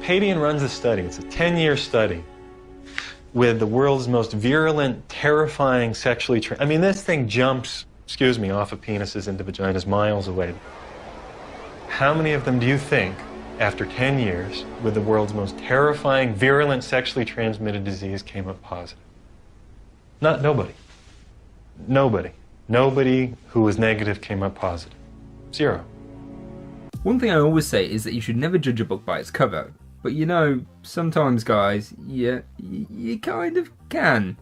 Padian runs a study. It's a 10-year study with the world's most virulent, terrifying sexually this thing jumps, off of penises into vaginas miles away. How many of them do you think, after 10 years, with the world's most terrifying, virulent, sexually transmitted disease came up positive? Nobody. Nobody. Nobody who was negative came up positive. Zero. One thing I always say is that you should never judge a book by its cover. But you know, sometimes guys, you kind of can.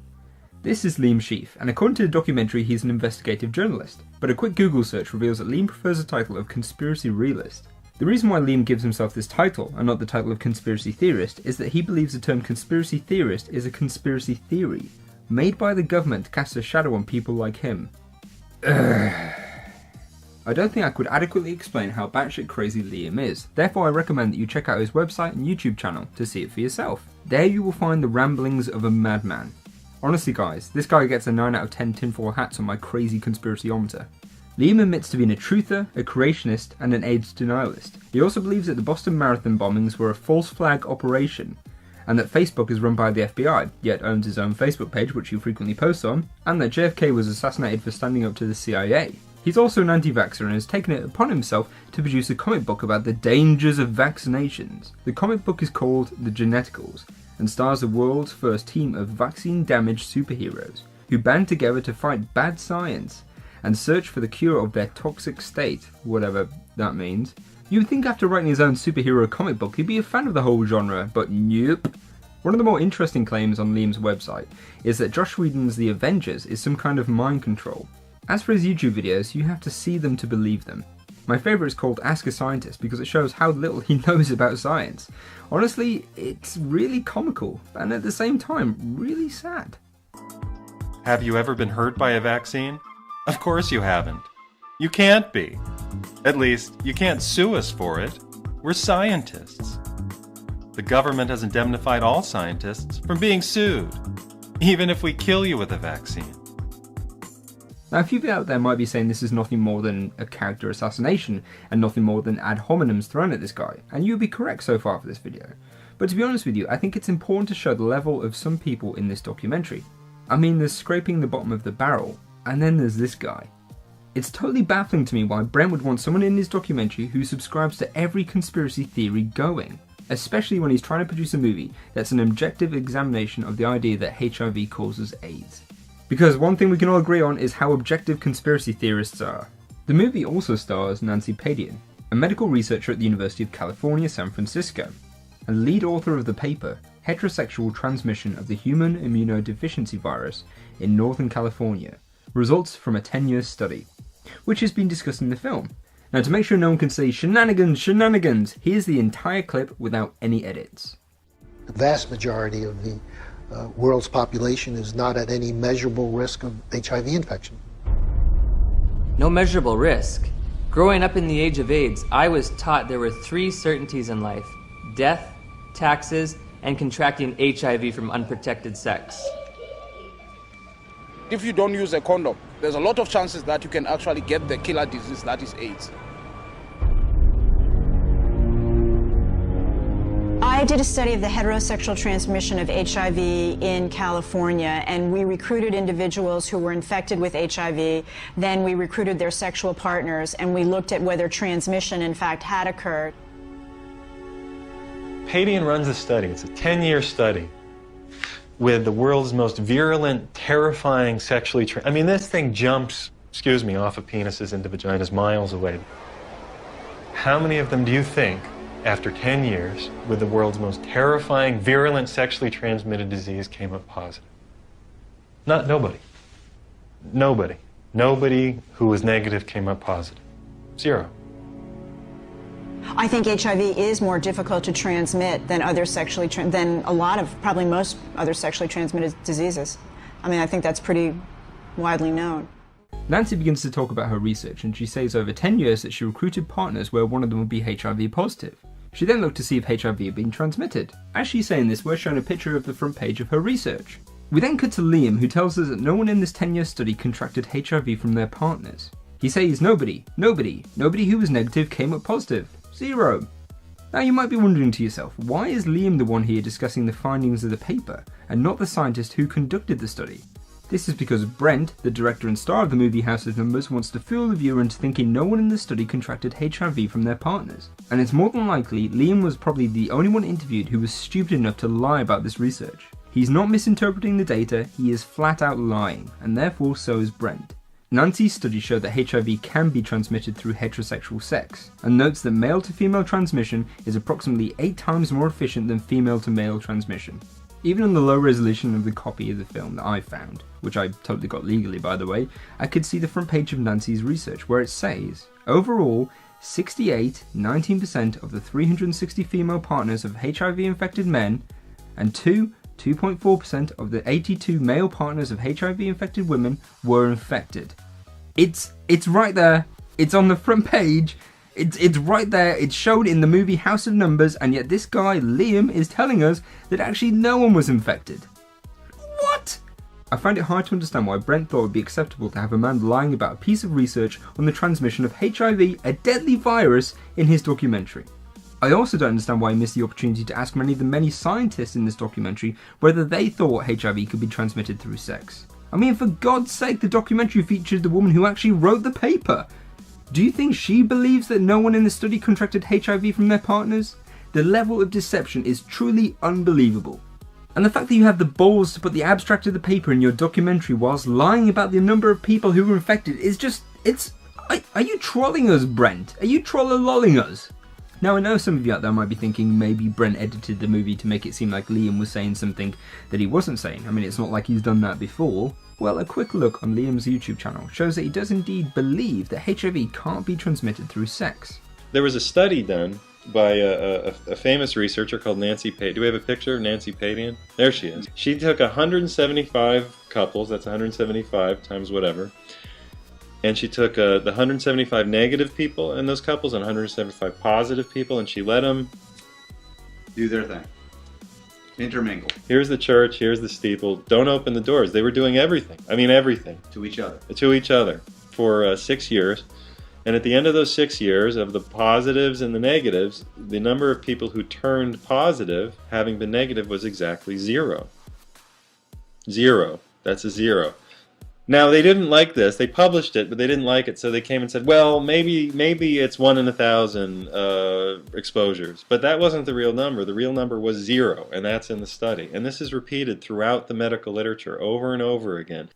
This is Liam Sheaf, and according to the documentary he's an investigative journalist. But a quick Google search reveals that Liam prefers the title of conspiracy realist. The reason why Liam gives himself this title, and not the title of conspiracy theorist, is that he believes the term conspiracy theorist is a conspiracy theory, made by the government to cast a shadow on people like him. I don't think I could adequately explain how batshit crazy Liam is, therefore I recommend that you check out his website and YouTube channel to see it for yourself. There you will find the ramblings of a madman. Honestly guys, this guy gets a 9 out of 10 tinfoil hats on my crazy conspiracyometer. Liam admits to being a truther, a creationist, and an AIDS denialist. He also believes that the Boston Marathon bombings were a false flag operation, and that Facebook is run by the FBI, yet owns his own Facebook page which he frequently posts on, and that JFK was assassinated for standing up to the CIA. He's also an anti-vaxxer and has taken it upon himself to produce a comic book about the dangers of vaccinations. The comic book is called The Geneticals and stars the world's first team of vaccine-damaged superheroes who band together to fight bad science and search for the cure of their toxic state, whatever that means. You would think after writing his own superhero comic book he'd be a fan of the whole genre, but nope. One of the more interesting claims on Liam's website is that Joss Whedon's The Avengers is some kind of mind control. As for his YouTube videos, you have to see them to believe them. My favourite is called Ask a Scientist because it shows how little he knows about science. Honestly, it's really comical and at the same time really sad. Have you ever been hurt by a vaccine? Of course you haven't. You can't be. At least, you can't sue us for it. We're scientists. The government has indemnified all scientists from being sued, even if we kill you with a vaccine. Now a few of you out there might be saying this is nothing more than a character assassination and nothing more than ad hominems thrown at this guy, and you would be correct so far for this video. But to be honest with you, I think it's important to show the level of some people in this documentary. I mean, there's scraping the bottom of the barrel, and then there's this guy. It's totally baffling to me why Brent would want someone in his documentary who subscribes to every conspiracy theory going, especially when he's trying to produce a movie that's an objective examination of the idea that HIV causes AIDS. Because one thing we can all agree on is how objective conspiracy theorists are. The movie also stars Nancy Padian, a medical researcher at the University of California, San Francisco, and lead author of the paper, Heterosexual Transmission of the Human Immunodeficiency Virus in Northern California, results from a 10-year study, which has been discussed in the film. Now to make sure no one can say shenanigans, here's the entire clip without any edits. The vast majority of the world's population is not at any measurable risk of HIV infection. No measurable risk. Growing up in the age of AIDS, I was taught there were 3 certainties in life: death, taxes, and contracting HIV from unprotected sex. If you don't use a condom, there's a lot of chances that you can actually get the killer disease that is AIDS. I did a study of the heterosexual transmission of HIV in California, and we recruited individuals who were infected with HIV. Then we recruited their sexual partners, and we looked at whether transmission in fact had occurred. Padian runs a study. It's a 10-year study with the world's most virulent, terrifying sexually this thing jumps, off of penises into vaginas miles away. How many of them do you think, after 10 years, with the world's most terrifying, virulent, sexually transmitted disease came up positive? Nobody. Nobody. Nobody who was negative came up positive. Zero. I think HIV is more difficult to transmit than probably most other sexually transmitted diseases. I think that's pretty widely known. Nancy begins to talk about her research, and she says over 10 years that she recruited partners where one of them would be HIV positive. She then looked to see if HIV had been transmitted. As she's saying this, we're shown a picture of the front page of her research. We then cut to Liam, who tells us that no one in this 10-year study contracted HIV from their partners. He says nobody who was negative came up positive. Zero. Now you might be wondering to yourself, why is Liam the one here discussing the findings of the paper, and not the scientist who conducted the study? This is because Brent, the director and star of the movie House of Numbers, wants to fool the viewer into thinking no one in the study contracted HIV from their partners. And it's more than likely Liam was probably the only one interviewed who was stupid enough to lie about this research. He's not misinterpreting the data, he is flat out lying, and therefore so is Brent. Nancy's study showed that HIV can be transmitted through heterosexual sex, and notes that male to female transmission is approximately 8 times more efficient than female to male transmission. Even on the low resolution of the copy of the film that I found, which I totally got legally by the way, I could see the front page of Nancy's research where it says, overall, 19% of the 360 female partners of HIV infected men, and 2.4% of the 82 male partners of HIV infected women were infected. It's right there, it's on the front page, it's right there, it's shown in the movie House of Numbers, and yet this guy, Liam, is telling us that actually no one was infected. What? I find it hard to understand why Brent thought it would be acceptable to have a man lying about a piece of research on the transmission of HIV, a deadly virus, in his documentary. I also don't understand why he missed the opportunity to ask many of the many scientists in this documentary whether they thought HIV could be transmitted through sex. I mean, for God's sake, the documentary featured the woman who actually wrote the paper. Do you think she believes that no one in the study contracted HIV from their partners? The level of deception is truly unbelievable. And the fact that you have the balls to put the abstract of the paper in your documentary whilst lying about the number of people who were infected is just, are you trolling us, Brent? Are you troll-lolling us? Now I know some of you out there might be thinking maybe Brent edited the movie to make it seem like Liam was saying something that he wasn't saying. I mean, it's not like he's done that before. Well, a quick look on Liam's YouTube channel shows that he does indeed believe that HIV can't be transmitted through sex. There was a study done by a famous researcher called Nancy Padian. Do we have a picture of Nancy Padian? There she is. She took 175 couples, that's 175 times whatever, and she took the 175 negative people in those couples and 175 positive people, and she let them do their thing. Intermingle. Here's the church, here's the steeple. Don't open the doors. They were doing everything. I mean everything. To each other. To each other for 6 years. And at the end of those 6 years, of the positives and the negatives, the number of people who turned positive, having been negative, was exactly 0. 0. That's a 0. Now, they didn't like this. They published it, but they didn't like it, so they came and said, well, maybe it's 1 in 1,000 exposures. But that wasn't the real number. The real number was 0, and that's in the study. And this is repeated throughout the medical literature over and over again.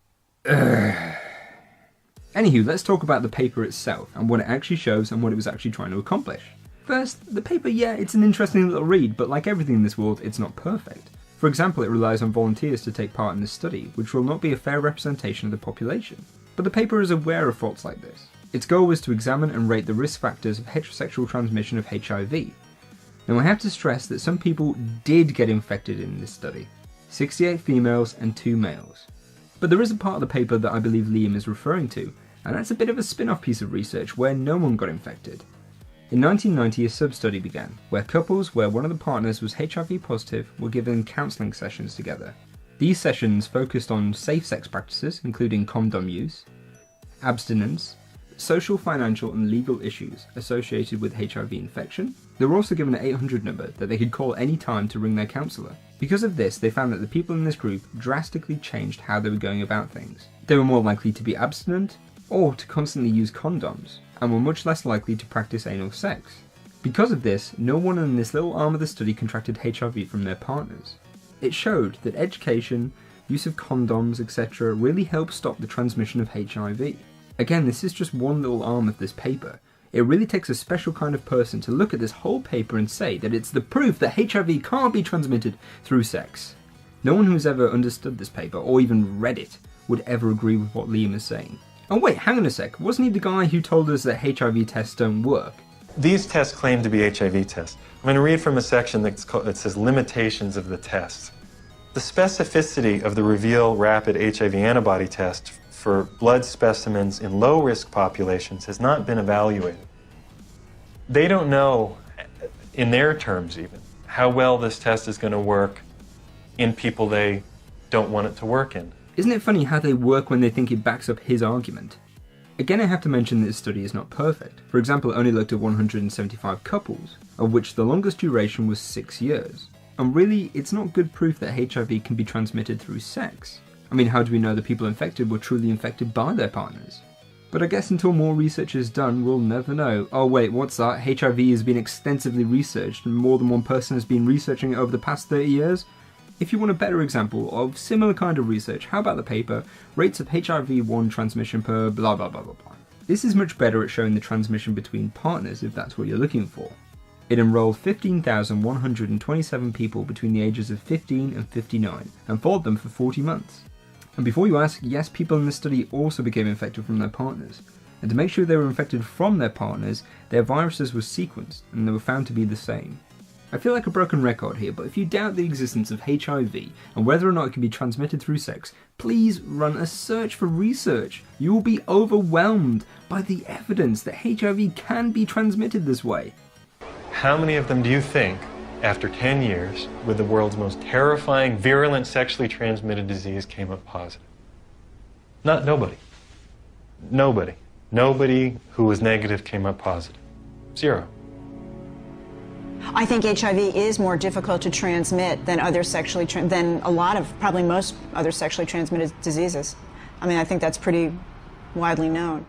Anywho, let's talk about the paper itself, and what it actually shows and what it was actually trying to accomplish. First, the paper, yeah, it's an interesting little read, but like everything in this world, it's not perfect. For example, it relies on volunteers to take part in this study, which will not be a fair representation of the population. But the paper is aware of faults like this. Its goal was to examine and rate the risk factors of heterosexual transmission of HIV. Now I have to stress that some people did get infected in this study. 68 females and 2 males. But there is a part of the paper that I believe Liam is referring to, and that's a bit of a spin-off piece of research where no one got infected. In 1990, a sub-study began, where couples where one of the partners was HIV positive were given counselling sessions together. These sessions focused on safe sex practices, including condom use, abstinence, social, financial and legal issues associated with HIV infection. They were also given an 800 number that they could call any time to ring their counsellor. Because of this, they found that the people in this group drastically changed how they were going about things. They were more likely to be abstinent, or to constantly use condoms, and were much less likely to practice anal sex. Because of this, no one in this little arm of the study contracted HIV from their partners. It showed that education, use of condoms, etc. really helped stop the transmission of HIV. Again, this is just one little arm of this paper. It really takes a special kind of person to look at this whole paper and say that it's the proof that HIV can't be transmitted through sex. No one who's ever understood this paper, or even read it, would ever agree with what Liam is saying. Oh wait, hang on a sec, wasn't he the guy who told us that HIV tests don't work? These tests claim to be HIV tests. I'm going to read from a section that says limitations of the test. The specificity of the Reveal Rapid HIV Antibody Test for blood specimens in low-risk populations has not been evaluated. They don't know, in their terms even, how well this test is going to work in people they don't want it to work in. Isn't it funny how they work when they think it backs up his argument? Again, I have to mention that this study is not perfect. For example, it only looked at 175 couples, of which the longest duration was 6 years. And really, it's not good proof that HIV can be transmitted through sex. I mean, how do we know the people infected were truly infected by their partners? But I guess until more research is done, we'll never know. Oh wait, what's that? HIV has been extensively researched and more than one person has been researching it over the past 30 years? If you want a better example of similar kind of research, how about the paper, Rates of HIV-1 Transmission per blah blah blah blah blah. This is much better at showing the transmission between partners if that's what you're looking for. It enrolled 15,127 people between the ages of 15 and 59 and followed them for 40 months. And before you ask, yes, people in this study also became infected from their partners. And to make sure they were infected from their partners, their viruses were sequenced and they were found to be the same. I feel like a broken record here, but if you doubt the existence of HIV and whether or not it can be transmitted through sex, please run a search for research. You will be overwhelmed by the evidence that HIV can be transmitted this way. How many of them do you think, after 10 years, with the world's most terrifying, virulent, sexually transmitted disease, came up positive? Nobody. Nobody. Nobody who was negative came up positive. Zero. I think HIV is more difficult to transmit than probably most other sexually transmitted diseases. I mean, I think that's pretty widely known.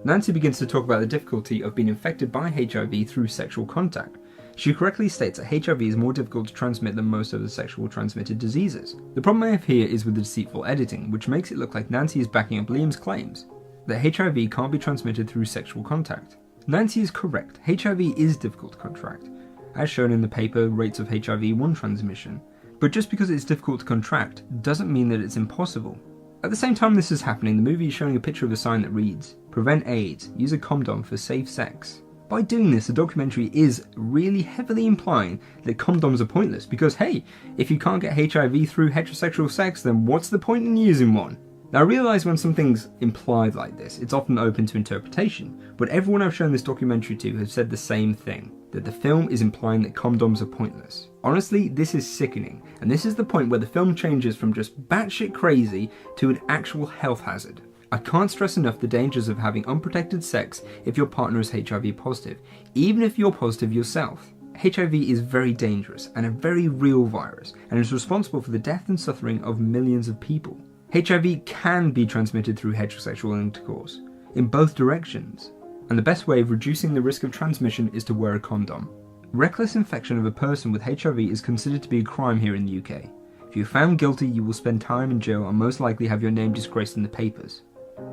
Nancy begins to talk about the difficulty of being infected by HIV through sexual contact. She correctly states that HIV is more difficult to transmit than most of the sexual transmitted diseases. The problem I have here is with the deceitful editing, which makes it look like Nancy is backing up Liam's claims that HIV can't be transmitted through sexual contact. Nancy is correct. HIV is difficult to contract, as shown in the paper Rates of HIV-1 Transmission. But just because it's difficult to contract doesn't mean that it's impossible. At the same time this is happening, the movie is showing a picture of a sign that reads, "Prevent AIDS, use a condom for safe sex." By doing this, the documentary is really heavily implying that condoms are pointless because hey, if you can't get HIV through heterosexual sex, then what's the point in using one? Now I realise when something's implied like this, it's often open to interpretation, but everyone I've shown this documentary to has said the same thing, that the film is implying that condoms are pointless. Honestly, this is sickening, and this is the point where the film changes from just batshit crazy to an actual health hazard. I can't stress enough the dangers of having unprotected sex if your partner is HIV positive, even if you're positive yourself. HIV is very dangerous and a very real virus, and is responsible for the death and suffering of millions of people. HIV can be transmitted through heterosexual intercourse, in both directions, and the best way of reducing the risk of transmission is to wear a condom. Reckless infection of a person with HIV is considered to be a crime here in the UK. If you're found guilty, you will spend time in jail and most likely have your name disgraced in the papers.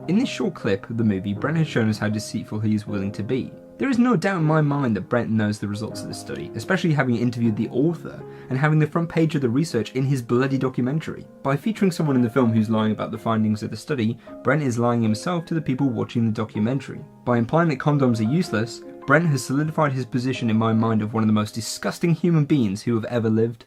In this short clip of the movie, Brent has shown us how deceitful he is willing to be. There is no doubt in my mind that Brent knows the results of this study, especially having interviewed the author and having the front page of the research in his bloody documentary. By featuring someone in the film who's lying about the findings of the study, Brent is lying himself to the people watching the documentary. By implying that condoms are useless, Brent has solidified his position in my mind of one of the most disgusting human beings who have ever lived.